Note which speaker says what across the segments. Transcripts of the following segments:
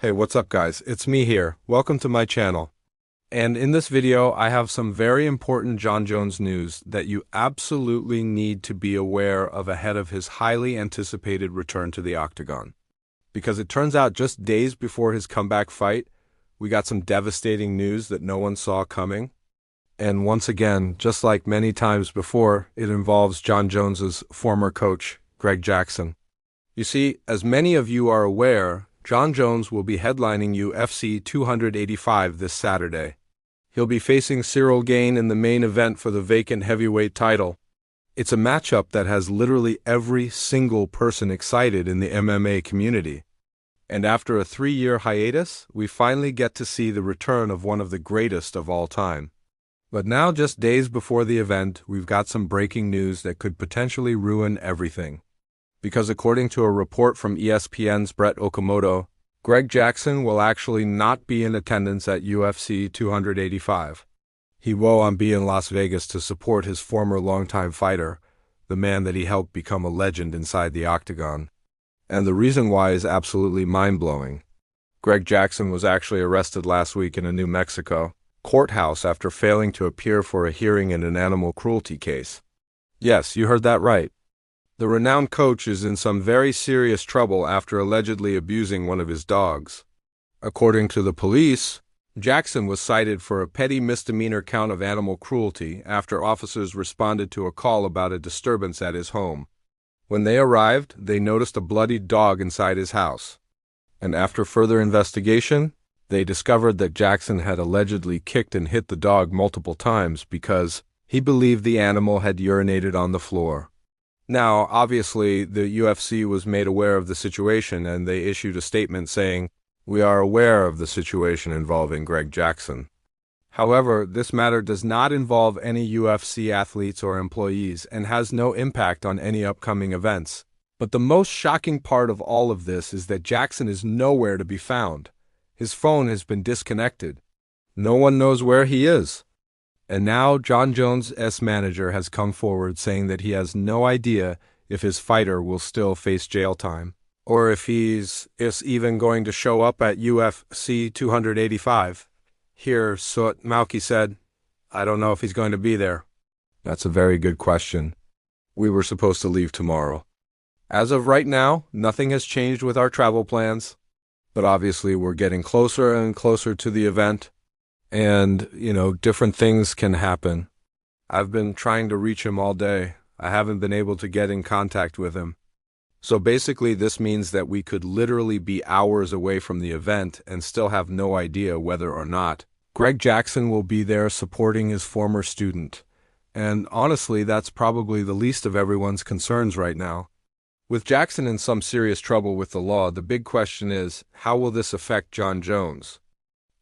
Speaker 1: Hey, what's up guys? It's me here. Welcome to my channel. And in this video, I have some very important Jon Jones news that you absolutely need to be aware of ahead of his highly anticipated return to the Octagon. Because it turns out just days before his comeback fight, we got some devastating news that no one saw coming. And once again, just like many times before, it involves Jon Jones's former coach, Greg Jackson. You see, as many of you are aware, Jon Jones will be headlining UFC 285 this Saturday. He'll be facing Cyril Gane in the main event for the vacant heavyweight title. It's a matchup that has literally every single person excited in the MMA community. And after a 3-year hiatus, we finally get to see the return of one of the greatest of all time. But now, just days before the event, we've got some breaking news that could potentially ruin everything. Because according to a report from ESPN's Brett Okamoto, Greg Jackson will actually not be in attendance at UFC 285. He won't be in Las Vegas to support his former longtime fighter, the man that he helped become a legend inside the Octagon. And the reason why is absolutely mind-blowing. Greg Jackson was actually arrested last week in a New Mexico courthouse after failing to appear for a hearing in an animal cruelty case. Yes, you heard that right. The renowned coach is in some very serious trouble after allegedly abusing one of his dogs. According to the police, Jackson was cited for a petty misdemeanor count of animal cruelty after officers responded to a call about a disturbance at his home. When they arrived, they noticed a bloodied dog inside his house. And after further investigation, they discovered that Jackson had allegedly kicked and hit the dog multiple times because he believed the animal had urinated on the floor. Now, obviously, the UFC was made aware of the situation and they issued a statement saying, "We are aware of the situation involving Greg Jackson." However, this matter does not involve any UFC athletes or employees and has no impact on any upcoming events. But the most shocking part of all of this is that Jackson is nowhere to be found. His phone has been disconnected. No one knows where he is. And now Jon Jones' manager has come forward saying that he has no idea if his fighter will still face jail time, or if he's even going to show up at UFC 285. Here, Sut Mauki said, "I don't know if he's going to be there." That's a very good question. We were supposed to leave tomorrow. As of right now, nothing has changed with our travel plans, but obviously we're getting closer and closer to the event. And, different things can happen. I've been trying to reach him all day. I haven't been able to get in contact with him. So basically, this means that we could literally be hours away from the event and still have no idea whether or not Greg Jackson will be there supporting his former student. And honestly, that's probably the least of everyone's concerns right now. With Jackson in some serious trouble with the law, the big question is, how will this affect Jon Jones?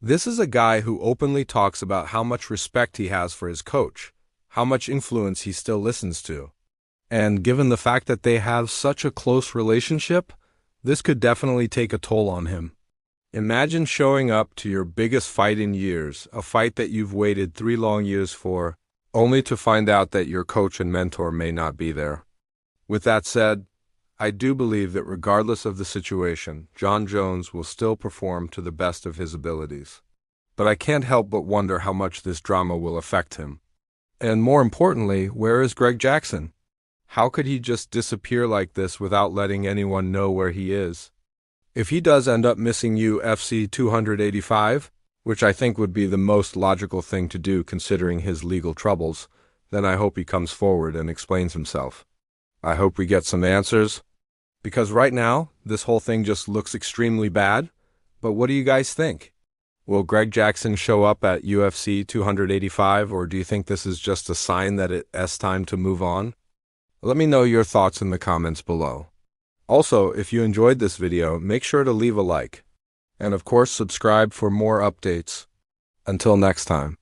Speaker 1: This is a guy who openly talks about how much respect he has for his coach, how much influence he still listens to. And given the fact that they have such a close relationship, this could definitely take a toll on him. Imagine showing up to your biggest fight in years, a fight that you've waited 3 long years for, only to find out that your coach and mentor may not be there. With that said, I do believe that regardless of the situation, Jon Jones will still perform to the best of his abilities. But I can't help but wonder how much this drama will affect him. And more importantly, where is Greg Jackson? How could he just disappear like this without letting anyone know where he is? If he does end up missing UFC 285, which I think would be the most logical thing to do considering his legal troubles, then I hope he comes forward and explains himself. I hope we get some answers. Because right now, this whole thing just looks extremely bad. But what do you guys think? Will Greg Jackson show up at UFC 285, or do you think this is just a sign that it's time to move on? Let me know your thoughts in the comments below. Also, if you enjoyed this video, make sure to leave a like. And of course, subscribe for more updates. Until next time.